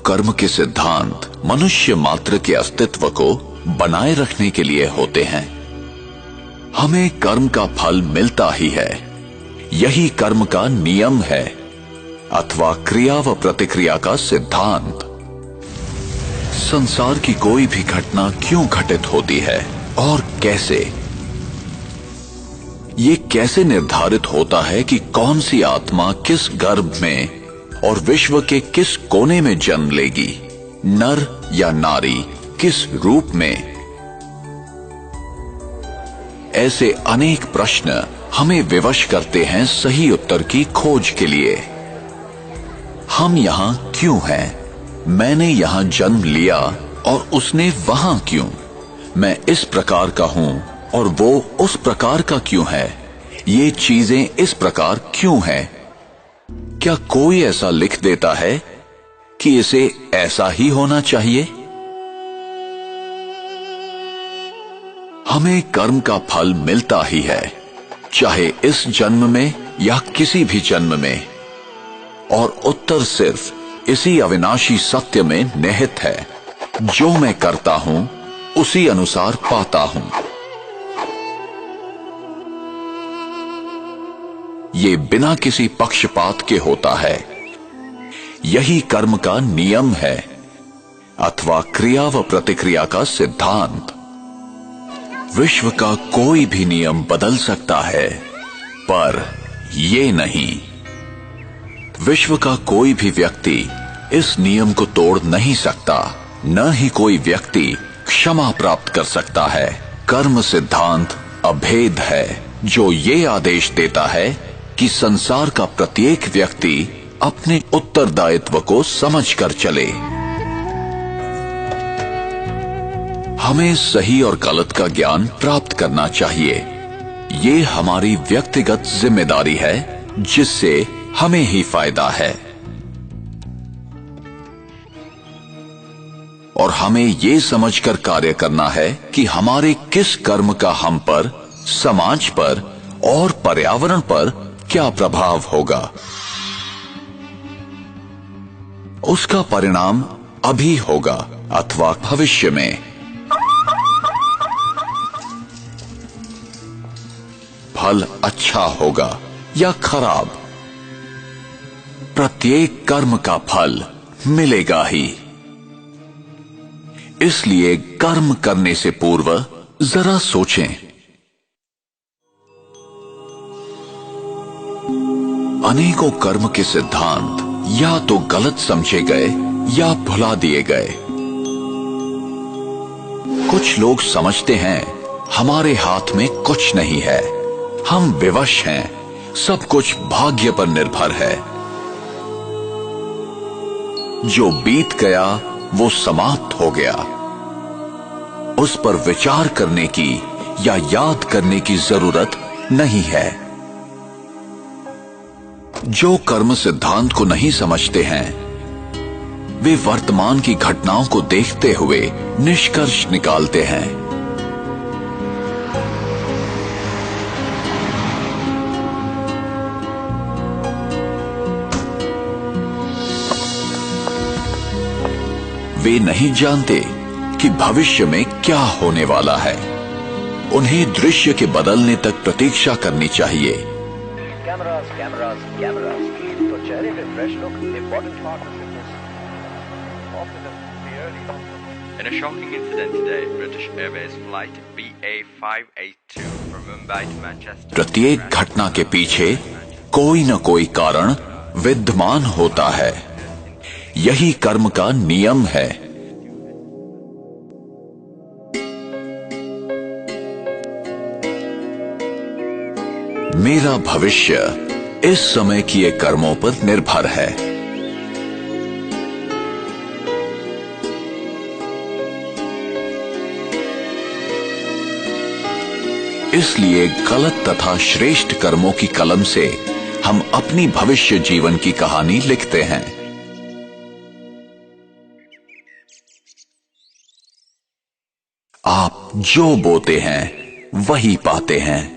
कर्म के सिद्धांत मनुष्य मात्र के अस्तित्व को बनाए रखने के लिए होते हैं। हमें कर्म का फल मिलता ही है, यही कर्म का नियम है अथवा क्रिया व प्रतिक्रिया का सिद्धांत। संसार की कोई भी घटना क्यों घटित होती है और कैसे, ये कैसे निर्धारित होता है कि कौन सी आत्मा किस गर्भ में और विश्व के किस कोने में जन्म लेगी, नर या नारी, किस रूप में। ऐसे अनेक प्रश्न हमें विवश करते हैं सही उत्तर की खोज के लिए। हम यहां क्यों हैं, मैंने यहां जन्म लिया और उसने वहां क्यों, मैं इस प्रकार का हूं और वो उस प्रकार का क्यों है, ये चीजें इस प्रकार क्यों हैं। क्या कोई ऐसा लिख देता है कि इसे ऐसा ही होना चाहिए? हमें कर्म का फल मिलता ही है, चाहे इस जन्म में या किसी भी जन्म में, और उत्तर सिर्फ इसी अविनाशी सत्य में निहित है, जो मैं करता हूं उसी अनुसार पाता हूं। ये बिना किसी पक्षपात के होता है, यही कर्म का नियम है अथवा क्रिया व प्रतिक्रिया का सिद्धांत। विश्व का कोई भी नियम बदल सकता है, पर ये नहीं। विश्व का कोई भी व्यक्ति इस नियम को तोड़ नहीं सकता, न ही कोई व्यक्ति क्षमा प्राप्त कर सकता है। कर्म सिद्धांत अभेद है, जो ये आदेश देता है कि संसार का प्रत्येक व्यक्ति अपने उत्तरदायित्व को समझकर चले। हमें सही और गलत का ज्ञान प्राप्त करना चाहिए। ये हमारी व्यक्तिगत जिम्मेदारी है, जिससे हमें ही फायदा है। और हमें ये समझकर कार्य करना है कि हमारे किस कर्म का हम पर, समाज पर और पर्यावरण पर क्या प्रभाव होगा। उसका परिणाम अभी होगा अथवा भविष्य में। फल अच्छा होगा या खराब, प्रत्येक कर्म का फल मिलेगा ही। इसलिए कर्म करने से पूर्व जरा सोचें। अनेकों कर्म के सिद्धांत या तो गलत समझे गए या भुला दिए गए। कुछ लोग समझते हैं हमारे हाथ में कुछ नहीं है, हम विवश हैं, सब कुछ भाग्य पर निर्भर है। जो बीत गया वो समाप्त हो गया, उस पर विचार करने की या याद करने की जरूरत नहीं है। जो कर्म सिद्धांत को नहीं समझते हैं, वे वर्तमान की घटनाओं को देखते हुए निष्कर्ष निकालते हैं। वे नहीं जानते कि भविष्य में क्या होने वाला है। उन्हें दृश्य के बदलने तक प्रतीक्षा करनी चाहिए। Cameras, cameras, cameras. तो चेहरे पे fresh look, important part of fitness. Often the early. In a shocking incident today, British Airways flight BA582 from Mumbai to Manchester. प्रत्येक घटना के पीछे कोई न कोई कारण विद्यमान होता है, यही कर्म का नियम है। मेरा भविष्य इस समय किए कर्मों पर निर्भर है। इसलिए गलत तथा श्रेष्ठ कर्मों की कलम से हम अपनी भविष्य जीवन की कहानी लिखते हैं। आप जो बोते हैं वही पाते हैं।